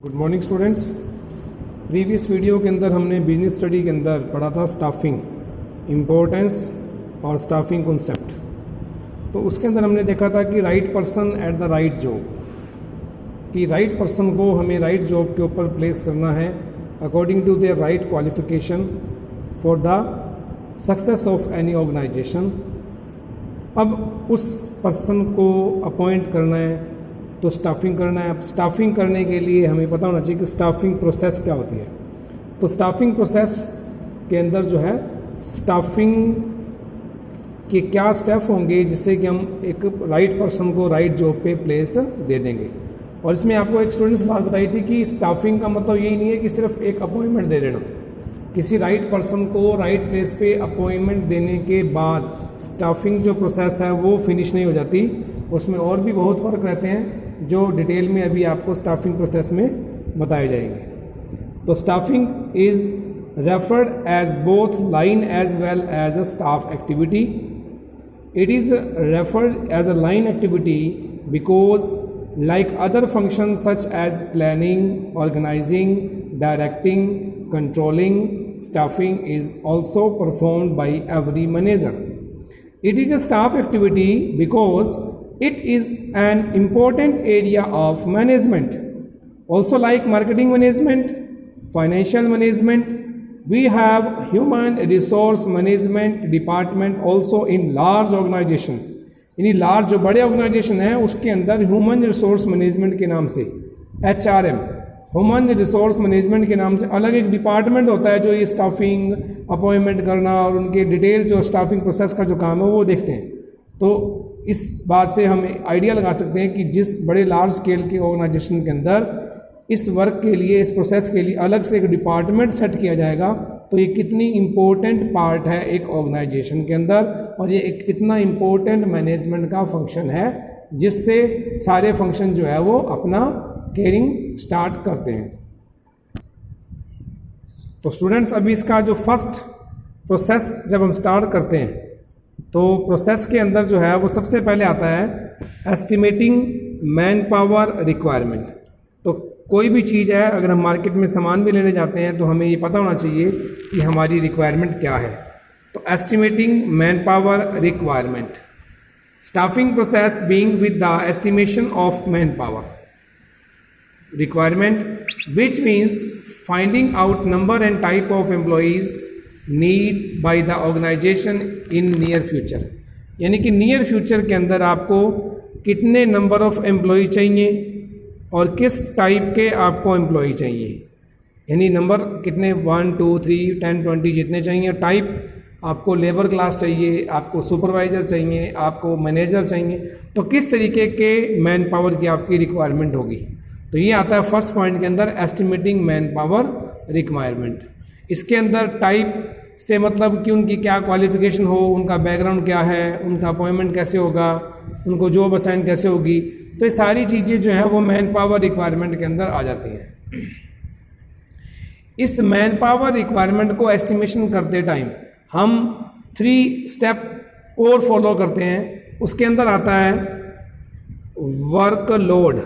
Good morning students. Previous video के अंदर हमने बिजनेस स्टडी के अंदर पढ़ा था स्टाफिंग इम्पोर्टेंस और स्टाफिंग कॉन्सेप्ट। तो उसके अंदर हमने देखा था कि right person at the right job, कि राइट पर्सन को हमें राइट जॉब के ऊपर प्लेस करना है according to their right qualification for the success of any organization. अब उस पर्सन को अपॉइंट करना है तो स्टाफिंग करना है। अब स्टाफिंग करने के लिए हमें पता होना चाहिए कि स्टाफिंग प्रोसेस क्या होती है। तो स्टाफिंग प्रोसेस के अंदर जो है स्टाफिंग के क्या स्टेप होंगे जिससे कि हम एक राइट पर्सन को राइट जॉब पे प्लेस दे देंगे। और इसमें आपको एक स्टूडेंट्स बात बताई थी कि स्टाफिंग का मतलब यही नहीं है कि सिर्फ एक अपॉइंटमेंट दे देना। किसी राइट पर्सन को राइट प्लेस पे अपॉइंटमेंट देने के बाद स्टाफिंग जो प्रोसेस है वो फिनिश नहीं हो जाती, उसमें और भी बहुत फ़र्क रहते हैं जो डिटेल में अभी आपको स्टाफिंग प्रोसेस में बताए जाएंगे। तो staffing is referred as both line as well as a staff activity. It is referred as a line activity because like other functions such as planning, organizing, directing, controlling, staffing is also performed by every manager. It is a staff activity because it is an important area of management. Also like marketing management, financial management, we have human resource management department also in large organization. यानी large जो बड़े organisation है उसके अंदर human resource management के नाम से HRM, human resource management के नाम से अलग एक डिपार्टमेंट होता है जो ये स्टाफिंग अपॉइंटमेंट करना और उनके डिटेल जो स्टाफिंग प्रोसेस का जो काम है वो देखते हैं। तो इस बात से हम आइडिया लगा सकते हैं कि जिस बड़े लार्ज स्केल के ऑर्गेनाइजेशन के अंदर इस वर्क के लिए, इस प्रोसेस के लिए अलग से एक डिपार्टमेंट सेट किया जाएगा तो ये कितनी इम्पोर्टेंट पार्ट है एक ऑर्गेनाइजेशन के अंदर, और ये एक कितना इम्पोर्टेंट मैनेजमेंट का फंक्शन है जिससे सारे फंक्शन जो है वो अपना केयरिंग स्टार्ट करते हैं। तो स्टूडेंट्स अभी इसका जो फर्स्ट प्रोसेस जब हम स्टार्ट करते हैं तो प्रोसेस के अंदर जो है वो सबसे पहले आता है एस्टिमेटिंग मैन पावर रिक्वायरमेंट। तो कोई भी चीज़ है, अगर हम मार्केट में सामान भी लेने जाते हैं तो हमें ये पता होना चाहिए कि हमारी रिक्वायरमेंट क्या है। तो estimating man power requirement, staffing process being with the estimation of man power requirement which means finding out number and type of employees need by the organization in near future. यानी कि near future के अंदर आपको कितने number of employ चाहिए और किस type के आपको एम्प्लॉय चाहिए, यानी नंबर कितने 1 2 3 10 20 जितने चाहिए, टाइप आपको लेबर क्लास चाहिए, आपको सुपरवाइज़र चाहिए, आपको मैनेजर चाहिए, तो किस तरीके के मैन पावर की आपकी रिक्वायरमेंट होगी। तो ये आता है फर्स्ट पॉइंट के अंदर एस्टिमेटिंग मैन पावर रिक्वायरमेंट। इसके अंदर टाइप से मतलब कि उनकी क्या क्वालिफिकेशन हो, उनका बैकग्राउंड क्या है, उनका अपॉइंटमेंट कैसे होगा, उनको जॉब असाइन कैसे होगी, तो ये सारी चीज़ें जो है वो मैन पावर रिक्वायरमेंट के अंदर आ जाती हैं। इस मैन पावर रिक्वायरमेंट को एस्टिमेशन करते टाइम हम 3 स्टेप और फॉलो करते हैं। उसके अंदर आता है वर्कलोड।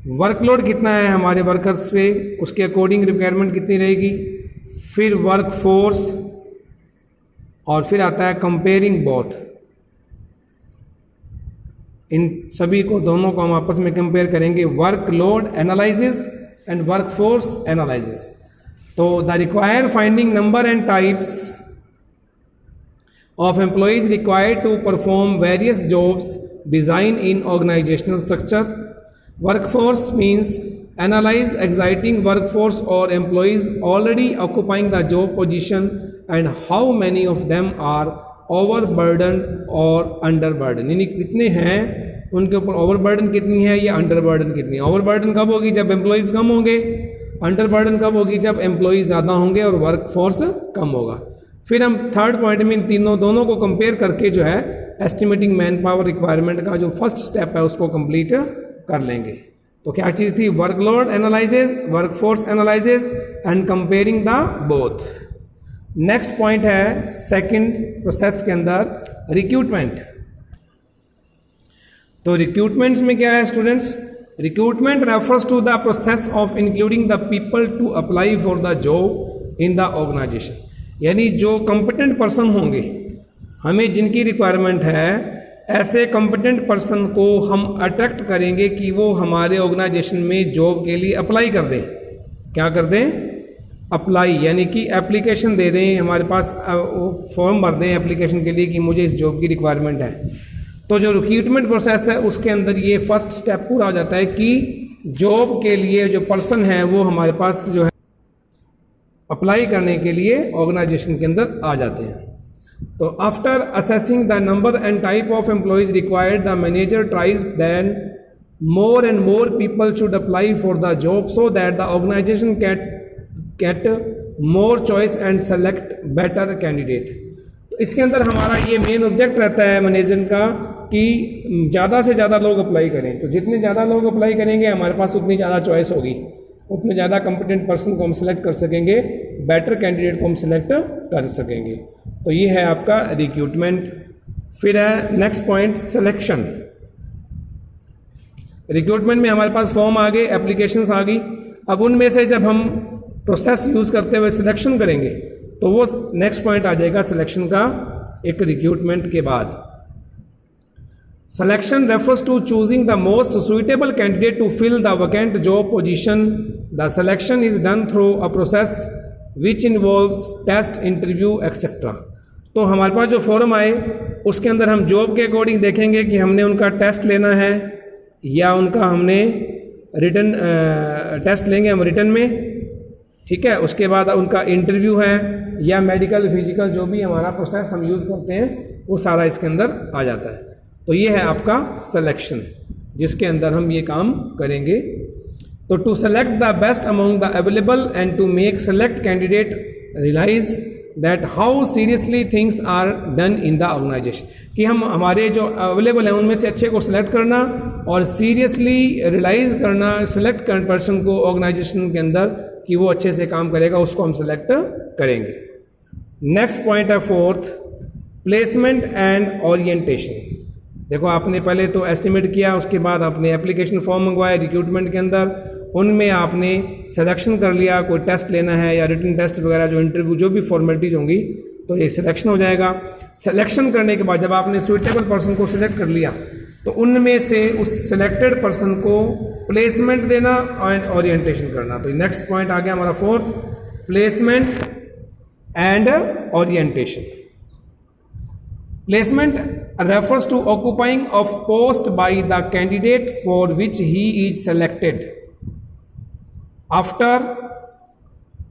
वर्कलोड कितना है हमारे वर्कर्स पे, उसके अकॉर्डिंग रिक्वायरमेंट कितनी रहेगी। फिर वर्क फोर्स, और फिर आता है कंपेयरिंग बोथ। इन सभी को, दोनों को हम आपस में कंपेयर करेंगे, workload analysis and workforce analysis. तो the require finding number and types of employees required to perform various jobs design in organisational structure. Workforce means analyse exciting workforce और employees already occupying the job position and how many of them are overburden और underburden, यानी कितने हैं उनके ऊपर overburden कितनी है या अंडरबर्डन कितनी है। ओवरबर्डन कब होगी, जब एम्प्लॉइज कम होंगे। अंडरबर्डन कब होगी, जब एम्प्लॉइज ज़्यादा होंगे और वर्क फोर्स कम होगा। फिर हम थर्ड पॉइंट में इन दोनों को कंपेयर करके जो है एस्टिमेटिंग मैन पावर रिक्वायरमेंट का जो फर्स्ट स्टेप है उसको कंप्लीट कर लेंगे। तो क्या चीज़ थी, workload analysis, workforce analysis and comparing the both. Next point है सेकंड प्रोसेस के अंदर रिक्रूटमेंट। तो रिक्रूटमेंट्स में क्या है students, recruitment refers to the process of including the people to apply for the job in the organization, यानी जो competent person होंगे, हमें जिनकी रिक्वायरमेंट है, ऐसे कंपिटेंट पर्सन को हम अट्रैक्ट करेंगे कि वो हमारे ऑर्गेनाइजेशन में जॉब के लिए अप्लाई कर दें। क्या कर दें? अप्लाई, यानी कि एप्लीकेशन दे दें, हमारे पास फॉर्म भर दें एप्लीकेशन के लिए कि मुझे इस जॉब की रिक्वायरमेंट है। तो जो रिक्रूटमेंट प्रोसेस है उसके अंदर ये फर्स्ट स्टेप पूरा हो जाता है कि जॉब के लिए जो पर्सन है वो हमारे पास जो है अप्लाई करने के लिए ऑर्गेनाइजेशन के अंदर आ जाते हैं। तो after assessing the number and type of employees required, the manager tries then more and more people should apply for the job so that the organization get more choice and select better candidate। तो इसके अंदर हमारा ये main object रहता है manager का कि ज़्यादा से ज़्यादा लोग अप्लाई करें। तो जितने ज़्यादा लोग अप्लाई करेंगे हमारे पास उतनी ज़्यादा चॉइस होगी, उतने ज़्यादा कंपिटेंट पर्सन को हम सेलेक्ट कर सकेंगे, बेटर कैंडिडेट को हम सेलेक्ट कर सकेंगे। तो ये है आपका रिक्रूटमेंट। फिर है नेक्स्ट पॉइंट, सिलेक्शन। रिक्रूटमेंट में हमारे पास फॉर्म आ गए, एप्लीकेशंस आ गई। अब उनमें से जब हम प्रोसेस यूज़ करते हुए सिलेक्शन करेंगे तो वो नेक्स्ट पॉइंट आ जाएगा सिलेक्शन का, एक रिक्रूटमेंट के बाद। Selection refers to choosing the most suitable candidate to fill the vacant job position. The selection is done through a process which involves test, interview etcetera. तो हमारे पास जो फॉर्म आए उसके अंदर हम जॉब के अकॉर्डिंग देखेंगे कि हमने उनका टेस्ट लेना है या उनका हमने रिटन टेस्ट लेंगे हम रिटन में, ठीक है। उसके बाद उनका इंटरव्यू है या मेडिकल फिजिकल जो भी हमारा प्रोसेस हम यूज़ करते हैं वो सारा इसके अंदर आ जाता है। तो ये है आपका सिलेक्शन जिसके अंदर हम ये काम करेंगे। तो to select the best among the available and to make select candidate realize that how seriously things are done in the organization, कि हम हमारे जो अवेलेबल हैं उनमें से अच्छे को सिलेक्ट करना और सीरियसली रियलाइज करना सेलेक्ट कर पर्सन को ऑर्गेनाइजेशन के अंदर कि वो अच्छे से काम करेगा, उसको हम सेलेक्ट करेंगे। नेक्स्ट पॉइंट है फोर्थ, प्लेसमेंट एंड ओरिएंटेशन। देखो आपने पहले तो एस्टिमेट किया, उसके बाद आपने एप्लीकेशन फॉर्म मंगवाया रिक्रूटमेंट के अंदर, उनमें आपने सिलेक्शन कर लिया, कोई टेस्ट लेना है या रिटन टेस्ट वगैरह जो इंटरव्यू जो भी फॉर्मेलिटीज होंगी तो ये सिलेक्शन हो जाएगा। सिलेक्शन करने के बाद जब आपने सुइटेबल पर्सन को सिलेक्ट कर लिया तो उनमें से उस सिलेक्टेड पर्सन को प्लेसमेंट देना और ओरिएंटेशन करना। तो नेक्स्ट पॉइंट आ गया हमारा fourth, placement and orientation. Placement refers to occupying of post by the candidate for which he is selected. After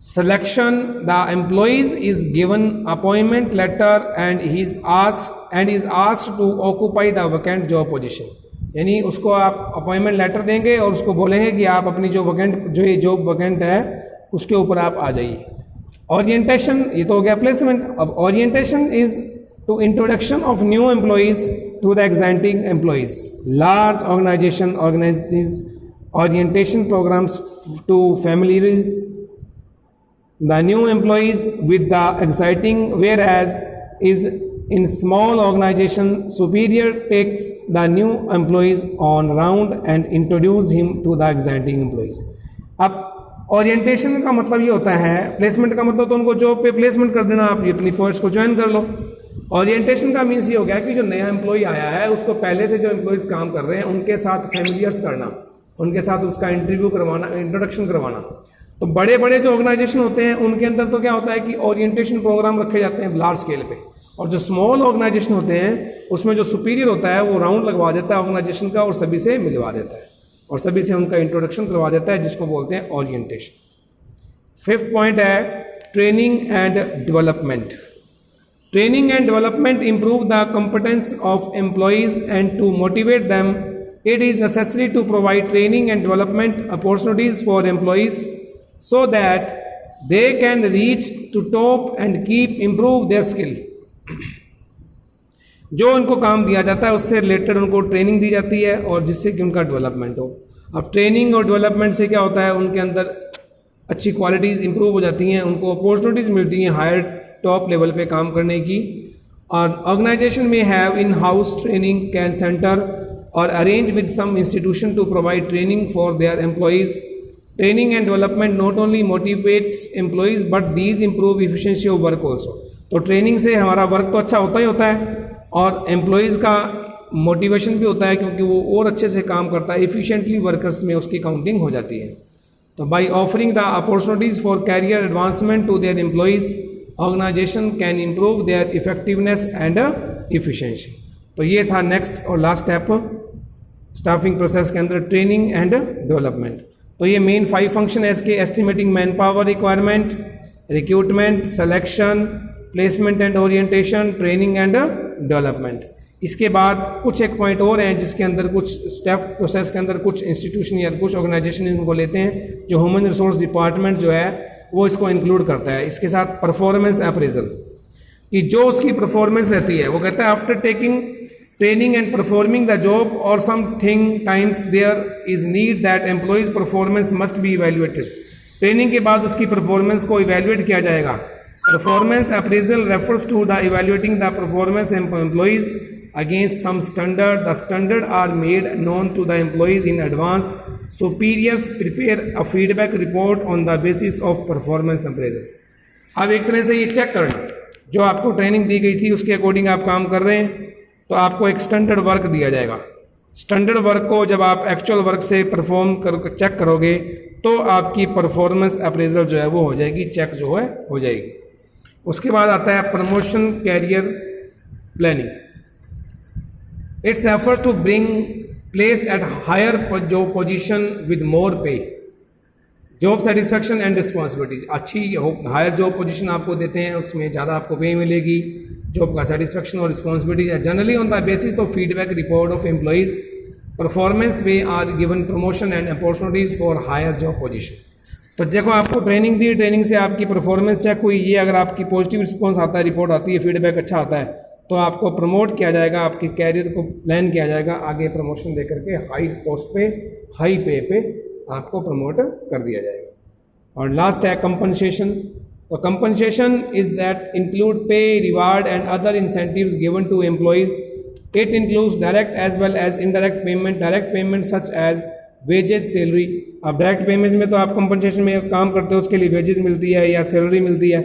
selection, the employee is given appointment letter and is asked to occupy the vacant job position. यानी उसको आप appointment letter देंगे और उसको बोलेंगे कि आप अपनी जो ये जॉब वैकेंट है उसके ऊपर आप आ जाइए। ओरिएंटेशन, ये तो हो गया प्लेसमेंट। अब orientation is to introduction of new employees to the existing employees. Large organization organizes orientation programs to familiarize the new employees with the existing, whereas is in small organization superior takes the new employees on round and introduce him to the existing employees. अब orientation का मतलब ये होता है, placement का मतलब तो उनको जॉब पे प्लेसमेंट कर देना, आप अपनी पोस्ट को ज्वाइन कर लो। ओरिएंटेशन का मीन्स ये हो गया कि जो नया एम्प्लॉय आया है उसको पहले से जो एम्प्लॉयज काम कर रहे हैं उनके साथ फैमिलियर्स करना, उनके साथ उसका इंटरव्यू करवाना, इंट्रोडक्शन करवाना। तो बड़े बड़े जो ऑर्गेनाइजेशन होते हैं उनके अंदर तो क्या होता है कि ओरिएंटेशन प्रोग्राम रखे जाते हैं लार्ज स्केल पे, और जो स्मॉल ऑर्गेनाइजेशन होते हैं उसमें जो सुपीरियर होता है वो राउंड लगवा देता है ऑर्गेनाइजेशन का और सभी से मिलवा देता है और सभी से उनका इंट्रोडक्शन करवा देता है, जिसको बोलते हैं ओरिएंटेशन। फिफ्थ पॉइंट है training and development. Training and development improve the competence of employees, and to motivate them, it is necessary to provide training and development opportunities for employees so that they can reach to top and keep improve their skill. जो उनको काम दिया जाता है उससे related उनको training दी जाती है और जिससे कि उनका डेवलपमेंट हो। अब ट्रेनिंग और डेवलपमेंट से क्या होता है, उनके अंदर अच्छी क्वालिटीज़ इंप्रूव हो जाती हैं, उनको अपॉर्चुनिटीज़ मिलती हैं हायर टॉप लेवल पे काम करने की। और ऑर्गेनाइजेशन में have in house training can centre or arrange with some institution to provide training for their employees. Training and development not only motivates employees but these improve efficiency of work also. तो training से हमारा work तो अच्छा होता ही होता है और employees का मोटिवेशन भी होता है क्योंकि वो और अच्छे से काम करता है, इफ़िशिएंटली वर्कर्स में उसकी काउंटिंग हो जाती है. तो by offering the opportunities for career advancement to their employees, organization can improve their effectiveness and efficiency. तो ये था नेक्स्ट और लास्ट स्टेप स्टाफिंग प्रोसेस के अंदर, ट्रेनिंग एंड डेवलपमेंट. तो ये मेन 5 फंक्शन है इसके: estimating man power requirement, recruitment, selection, placement and orientation, training and development. इसके बाद कुछ एक पॉइंट और हैं जिसके अंदर कुछ स्टेप प्रोसेस के अंदर कुछ इंस्टीट्यूशन या कुछ ऑर्गेनाइजेशन इनको लेते हैं, जो ह्यूमन रिसोर्स डिपार्टमेंट जो है वो इसको इंक्लूड करता है. इसके साथ परफॉर्मेंस अप्रेजल, कि जो उसकी परफॉर्मेंस रहती है वो कहता है after taking training and performing the job और something times there is need that employees performance must be evaluated. Training के बाद उसकी परफॉर्मेंस को इवेल्युएट किया जाएगा. Performance appraisal refers to the evaluating the performance employees against some standard. The standard are made known to the employees in advance. Superiors prepare a feedback report on the basis of performance appraisal. अब एक तरह से ये check करना, जो आपको training दी गई थी उसके अकॉर्डिंग आप काम कर रहे हैं तो आपको एक स्टैंडर्ड वर्क दिया जाएगा. स्टैंडर्ड वर्क को जब आप एक्चुअल वर्क से परफॉर्म कर चेक करोगे तो आपकी परफॉर्मेंस अप्रेजल जो है वो हो जाएगी, चेक जो है हो जाएगी. उसके बाद आता है promotion career planning. Its efforts to bring placed at higher job position with more pay, job satisfaction and responsibilities. अच्छी हायर जॉब पोजीशन आपको देते हैं, उसमें ज़्यादा आपको पे मिलेगी, जॉब का सेटिस्फेक्शन और रिस्पॉन्सिबिलिटी है. Generally on the basis of feedback report of employees performance वे are given promotion and opportunities for higher job position. तो देखो आपको ट्रेनिंग दी, ट्रेनिंग से आपकी परफॉर्मेंस चेक हुई, ये अगर आपकी पॉजिटिव रिस्पॉन्स आता है, रिपोर्ट आती है, फीडबैक अच्छा आता है तो आपको प्रमोट किया जाएगा, आपके कैरियर को प्लान किया जाएगा, आगे प्रमोशन दे करके हाई पोस्ट पे, हाई पे पे आपको प्रमोट कर दिया जाएगा. और लास्ट है कंपनसेशन. तो compensation is that include pay, reward and other incentives given to employees. It includes direct as well as indirect payment. Direct payment such as wages, salary. अब डायरेक्ट पेमेंट में तो आप कंपनसेशन में काम करते हो, उसके लिए वेजेज मिलती है या सैलरी मिलती है.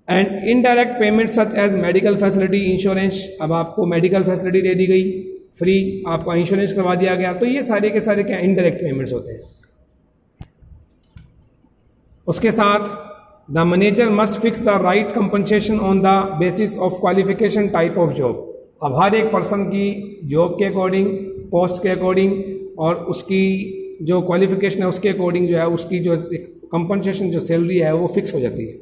And indirect payment such as medical facility, insurance. अब आपको मेडिकल फैसिलिटी दे दी गई फ्री, आपका इंश्योरेंस करवा दिया गया, तो ये सारे के सारे क्या इनडायरेक्ट पेमेंट्स होते हैं. उसके साथ the manager must fix the right compensation on the basis of qualification type of job. अब हर एक पर्सन की जॉब के अकॉर्डिंग, पोस्ट के अकॉर्डिंग और उसकी जो क्वालिफिकेशन है उसके अकॉर्डिंग जो है उसकी जो कंपनसेशन जो सैलरी है वो फिक्स हो जाती है.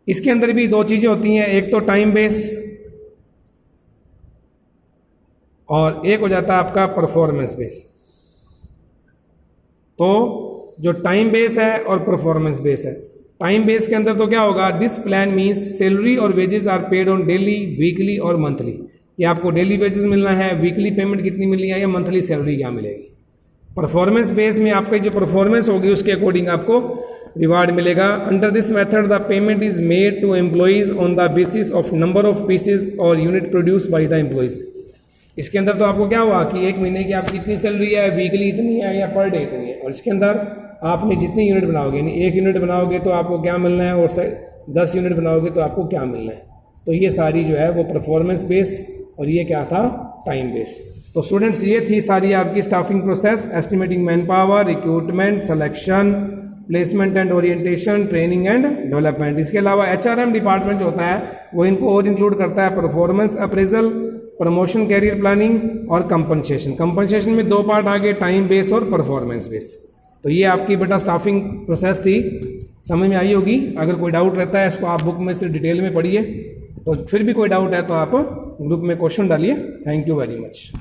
इसके अंदर भी 2 चीज़ें होती हैं, एक तो टाइम बेस और एक हो जाता है आपका परफॉर्मेंस बेस. तो जो टाइम बेस है और परफॉर्मेंस बेस है, टाइम बेस के अंदर तो क्या होगा, दिस प्लान मीन्स सैलरी और wages are paid on daily, weekly और मंथली. कि आपको डेली वेजेस मिलना है, वीकली पेमेंट कितनी मिलनी है या मंथली सैलरी क्या मिलेगी. परफॉर्मेंस बेस में आपकी जो परफॉर्मेंस होगी उसके अकॉर्डिंग आपको रिवार्ड मिलेगा. Under this method the payment is made to employees on the basis of number of pieces और unit produce by the employees. इसके अंदर तो आपको क्या हुआ कि एक महीने की आपकी कितनी सैलरी है, वीकली इतनी है या पर डे इतनी है, और इसके अंदर आपने जितनी यूनिट बनाओगे, यानी 1 यूनिट बनाओगे तो आपको क्या मिलना है और 10 यूनिट बनाओगे तो आपको क्या मिलना है. तो ये सारी जो है वो परफॉर्मेंस बेस और ये क्या था, टाइम बेस. तो स्टूडेंट्स ये थी सारी आपकी staffing process: estimating man power, recruitment, selection, placement and orientation, training and development. इसके अलावा HRM डिपार्टमेंट जो होता है वो इनको और इंक्लूड करता है performance appraisal, promotion career planning और कंपनसेशन. कंपनसेशन में 2 पार्ट आ गए, टाइम बेस और परफॉर्मेंस बेस. तो ये आपकी बेटा स्टाफिंग प्रोसेस थी, समझ में आई होगी. अगर कोई डाउट रहता है इसको आप बुक में से डिटेल में पढ़िए, तो फिर भी कोई डाउट है तो आप ग्रुप में क्वेश्चन डालिए. Thank you very much.